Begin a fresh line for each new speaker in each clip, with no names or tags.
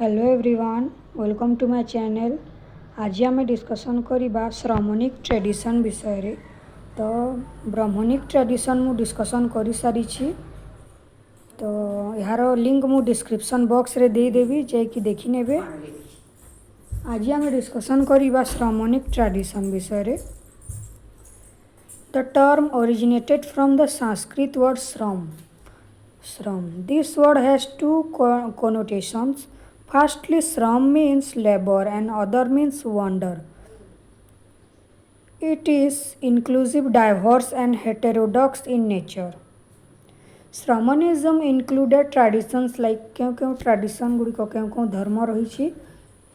Hello everyone, welcome to my channel. आज आम discussion करवा श्रमणिक ट्रेडिशन विषय रे। तो ब्राह्मणिक ट्रेडिशन मु डिस्कसन कर सारी। तो यार लिंक मु डिस्क्रिप्शन बॉक्स रे दे देवी, जाकि देखी नेबे। आज आम डिस्कसन करवा श्रमणिक ट्रेडिशन विषय रे। The term originated from the Sanskrit word shram. Shram. This word has two connotations. Firstly, shram means labor and other means wonder. It is inclusive, diverse and heterodox in nature. Shamanism included traditions like क्यों tradition गुड़िक क्यों धर्म रही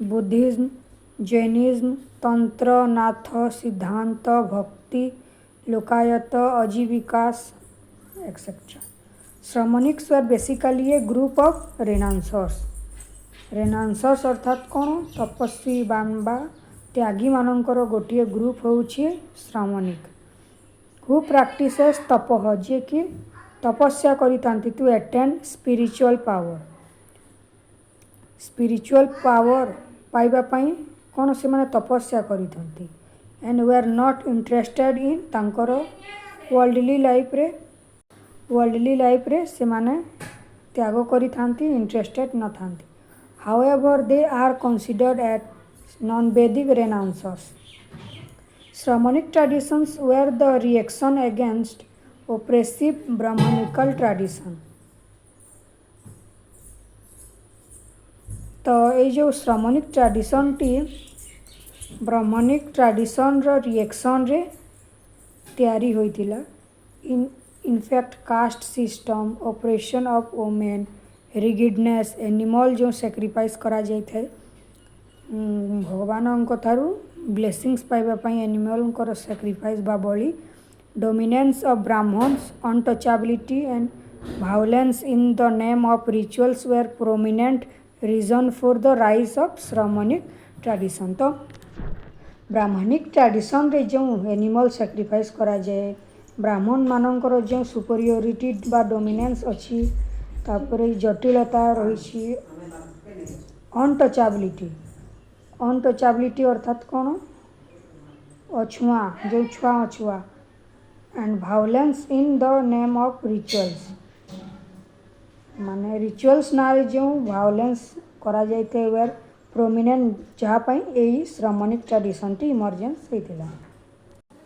Buddhism, Jainism, तंत्र, नाथ, सिद्धांत, भक्ति, लोकायत, आजीविकास etc. Shamanics were basically a group of renaissance. रेनान्सर्स अर्थात कौन तपस्वी बांबा त्यागी मानकर गोटे ग्रुप होउछि श्रामणिक हु प्रैक्टिसेस तपह जे कि तपस्या करितांती टू अटेंड स्पिरिचुअल पावर पाइबा पई कौन से माने तपस्या करितांती and we are not interested in तांकर वर्ल्डली लाइफ रे से माने त्याग करितांती इंटरेस्टेड न थांती. However, they are considered as non-Vedic renouncers. Shramanic traditions were the reaction against oppressive Brahmanical tradition. तो ये जो श्रमणिक ट्रेडिशन टी ब्राह्मणिक ट्रेडिशन रो रिएक्शन रे तैयारी होइतिला. In fact caste system, operation of women, rigidness, animal जो सैक्रिफाइस करा जाय थे भगवान थारू ब्लेसिंग्स पाइबा एनिमल को सैक्रिफाइस बा बलि, dominance of Brahmans, untouchability and violence in the name of rituals were prominent reason for the rise of श्रमणिक ट्रेडिशन. तो ब्राह्मणिक ट्रेडिशन रे जो एनिमल सैक्रिफाइस करा जाए, ब्राह्मण मानकर जो सुपरियोरिटी बा डोमिनेंस अच्छी, तापर जटिलता रही अनटचेबिलिटी अर्थात कौन अछुआ जो छुआ अछुआ and violence in the name of rituals माने रिचुअल्स ना जो वायलेंस करा जाइते वेर प्रोमिनेंट जहाँपाई यही श्रमणिक ट्रेडिशन टी इमर्जेंस होता.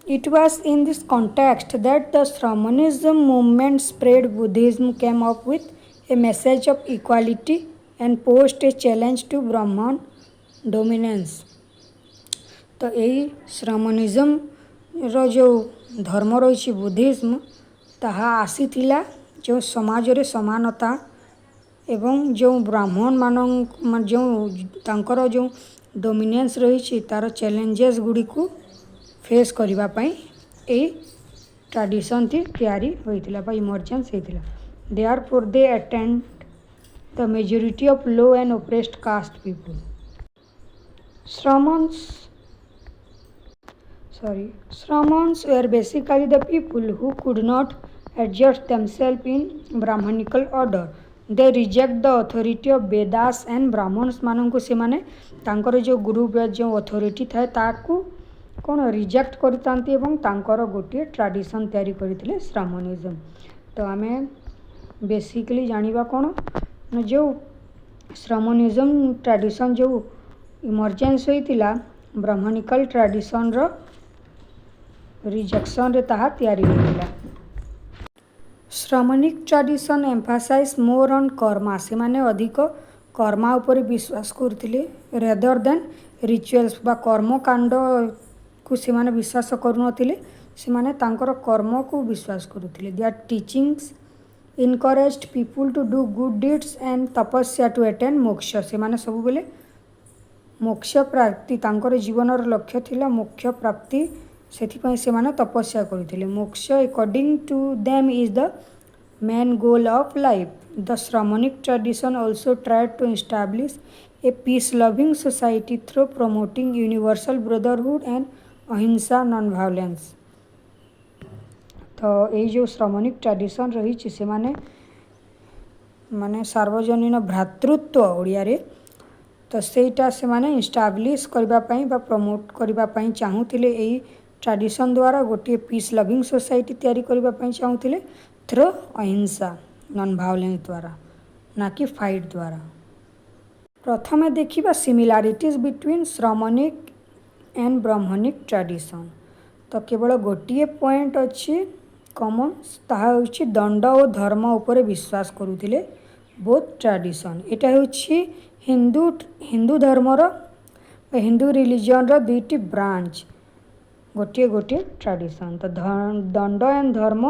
It was in this context that the Shamanism movement spread. Buddhism came up with a message of equality and posed a challenge to Brahman dominance. तो यही श्रमनिज्म रो जो धर्म रही बुद्धिज्म ताहा आसीथिला जो समाज रे समानता एवं जो ब्राह्मण मान जो तांकर जो डोमिनेंस रही तार चैलेंजेस गुड़ी को फेस करने ए ट्रेडिशन थी तैयारी होता इमर्जेंस होता. Therefore, they attend the majority of low and oppressed caste people. Shramans were basically the people who could not adjust themselves in Brahmanical order. They reject the authority of Vedas and Brahmans मानन को से माने तांकर जो group जो authority था ताकू कौन रिजेक्ट करतांती एवं तांकर गोटे ट्रेडिशन तैयारी करथिले श्रामनिज्म. तो आमे बेसिकली जानिबा कौन जो श्रमनिज्म ट्रेडिशन जो इमर्जेंस होइतिला ब्राह्मणिकल ट्रेडिशन रो रिजेक्शन रे ताहा तैयारी होइतिला. श्रमणिक tradition emphasise more on karma से माने अधिक कर्मा ऊपर विश्वास करथिले रेदर देन रिचुअल्स बा कर्मकांड को से माने विश्वास करूनथिले से माने तांकर कर्म को विश्वास करूथिले. Their teachings encouraged people to do good deeds and तपस्या to attain मोक्ष से माने सब बेले मोक्ष प्राप्ति तांकर जीवनर लक्ष्य थिला मोक्ष प्राप्ति सेथिपई से माने तपस्या करिथिले. Moksha according to them is the main goal of life. The श्रमणिक tradition also tried to establish a peace loving society through promoting universal brotherhood and अहिंसा नॉन वायलेंस. तो ये जो श्रमणिक ट्रेडिशन रही से माने सार्वजनीन भ्रातृत्व ओडिया रे तो सेटा से माने इस्टाब्लिश करने प्रमोट करने चाहूले यही ट्रेडिशन द्वारा गोटे पीस लविंग सोसाइटी तैयारी करने चाहूले थ्रू अहिंसा नॉन वायलेंस द्वारा ना कि फाइट द्वारा। प्रथम देखिबा सिमिलारिटीज बिटवीन श्रमणिक एंड ब्राह्मणिक ट्रेडिशन। तो केवल गोटे पॉइंट अच्छी कॉमन ताहा होछि दंड और धर्म उपरे विश्वास करुथिले बोथ ट्रेडिशन। एटा होछि हिंदू धर्मर हिंदू रिलीजन रो दुईटी ब्रांच गोटे गोटे ट्रेडिशन। तो danda and dharma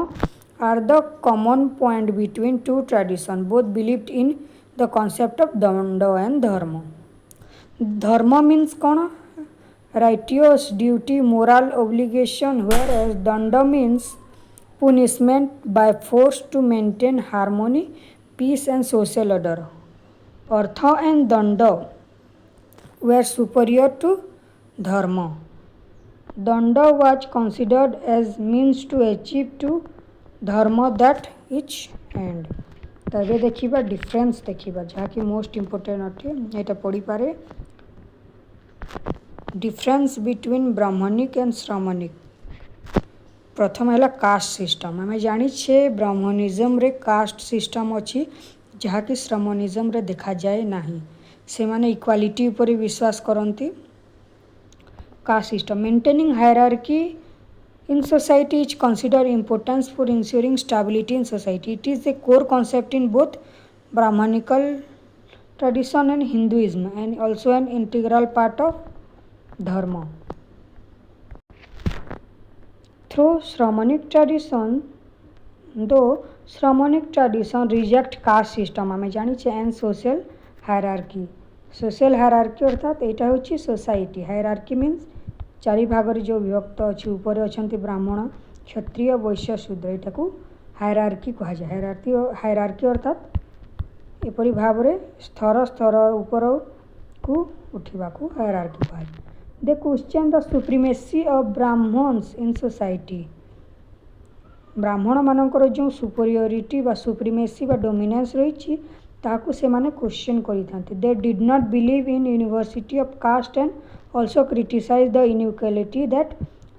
are the common point between two tradition both believed in the concept of danda and dharma. Dharma means कौन righteous duty moral obligation whereas danda means punishment by force to maintain harmony peace and social order. Artha and danda were superior to dharma. Danda was considered as means to achieve to dharma that each end. तबे देखिबा difference देखिबा जहाँकि most important अटे एटा पढ़ी पारे difference between Brahmanic and श्रमणिक। प्रथम है caste system. आम जाचे ब्राह्मणिज्म रे कास्ट सिस्टम अच्छी जहाँकि श्रमणिज्म रे देखा जाए नहीं। से माने इक्वालिटी ऊपर विश्वास करती। Caste system maintaining hierarchy in society is considered importance for ensuring stability in society. It is a core concept in both Brahmanical tradition and Hinduism and also an integral part of Dharma. Through Shramanic tradition, though Shramanic tradition reject caste system आम जानी and social hierarchy. Social hierarchy अर्थात एटा होची society. Hierarchy means चारि भाग जो विभक्त अच्छी ऊपर अच्छा ब्राह्मण क्षत्रिय वैश्य शूद्र यहाँ को हायरार्की कह जाए। हायरार्की अर्थात एपरी भाव में स्तर स्तर ऊपर को उठा को हायरार्की कह। They question the supremacy of Brahmans in society. ब्राह्मण मानकर जो सुपरियोरिटी व सुप्रीमेसी व डोमिनेंस रही ताकू से माने क्वेश्चन करिथांते। They did not believe in university of caste and also criticize the inequality that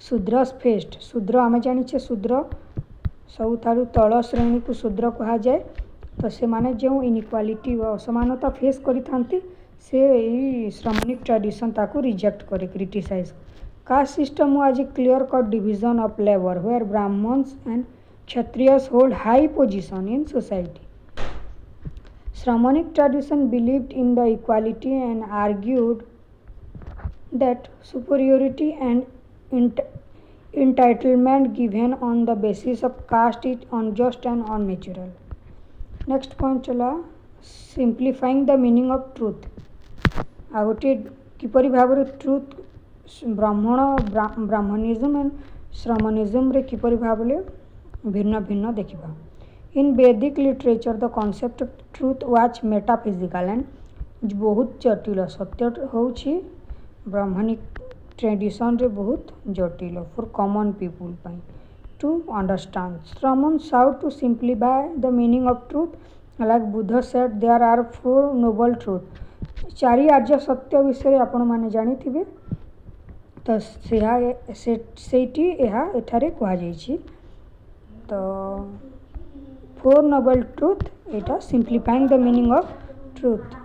Shudras faced. शूद्र आम जाचे शूद्र सबुठारु तल श्रेणी को शूद्र कह जाए। तो से माने जो इनइक्वालिटी व असमानता फेस करिथांती से श्रमणिक ट्रेडिशन ताकू रिजेक्ट करे criticise. Caste system was a clear cut division of labour where Brahmans and Kshatriyas hold high position in society. श्रमणिक tradition believed in the equality and argued that superiority and entitlement given on the basis of caste is unjust and unnatural. Next point चला simplifying the meaning of truth। आ गोटे किपरि भाव truth Brahmanism and श्रमणिज्म रे किपरि भाव भिन्न भिन्न देखिबा। In Vedic literature the concept of truth was metaphysical and बहुत जटिल। सत्य होछि ब्राह्मणिक ट्रेडिशन रे बहुत जटिल फॉर कॉमन पीपुल पाई टू अंडरस्टैंड। श्रमण sought to simplify the meaning of truth like Buddha said there are 4 noble truth. चारि आर्य सत्य विषय आपण माने जानी थिबे। तो सेठी एहा एठारे कहा जाइछि। तो 4 noble truth Etah simplifying the meaning of truth.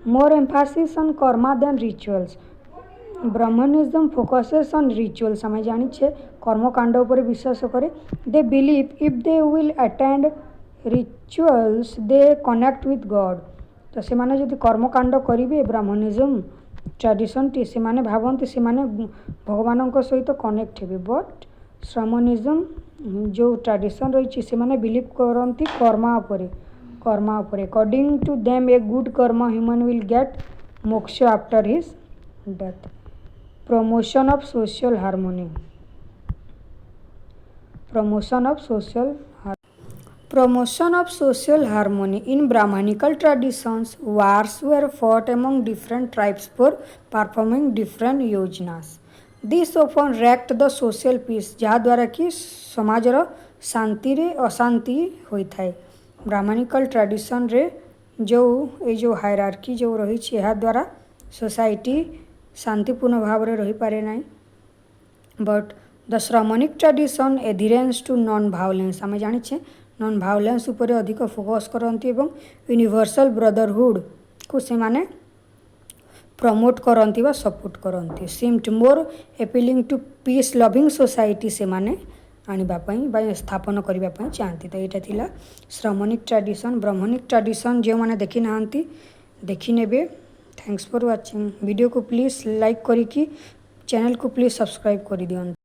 More emphasis on karma than rituals। Brahmanism focuses on rituals। आम जानी कर्म कांड उपर विश्वास करे। They believe if they will attend rituals they connect with God. तो से माने जदि कर्म कांड करेंगे ब्राह्मणिज्म ट्रेडिशन टी से माने भावती से माने भगवान सहित कनेक्ट हेबे। बट श्रमणिज्म जो ट्रेडिशन रही से माने बिलीव करती कर्मा उपरे। According to them a good karma human will get moksha after his death। Promotion of social harmony। Promotion of social harmony in Brahmanical traditions wars were fought among different tribes for performing different yojanas। This often wrecked the social peace जहाँद्वारा कि समाजर शांति रे अशांति होता है। Brahminical tradition रे जो hierarchy जो रही है द्वारा सोसाइटी शांतिपूर्ण भाव में रही पारे ना बट द श्रमणिक tradition adherence to non violence आम जाने नॉन भायोलेंस उपर अधिक फोकस करती यूनिवर्सल ब्रदरहुड को से माने प्रमोट करती व सपोर्ट करती seemed more एपिलिंग to peace loving society से माने आने स्थापन करने चाहती तो यहाँ थिला श्रमणिक ट्रेडिशन ब्राह्मणिक ट्रेडिशन जो मैंने देखी ना देखी ने थैंक्स फॉर वाचिंग वीडियो को प्लीज़ लाइक करी चैनल को प्लीज़ सब्सक्राइब कर दियंतु।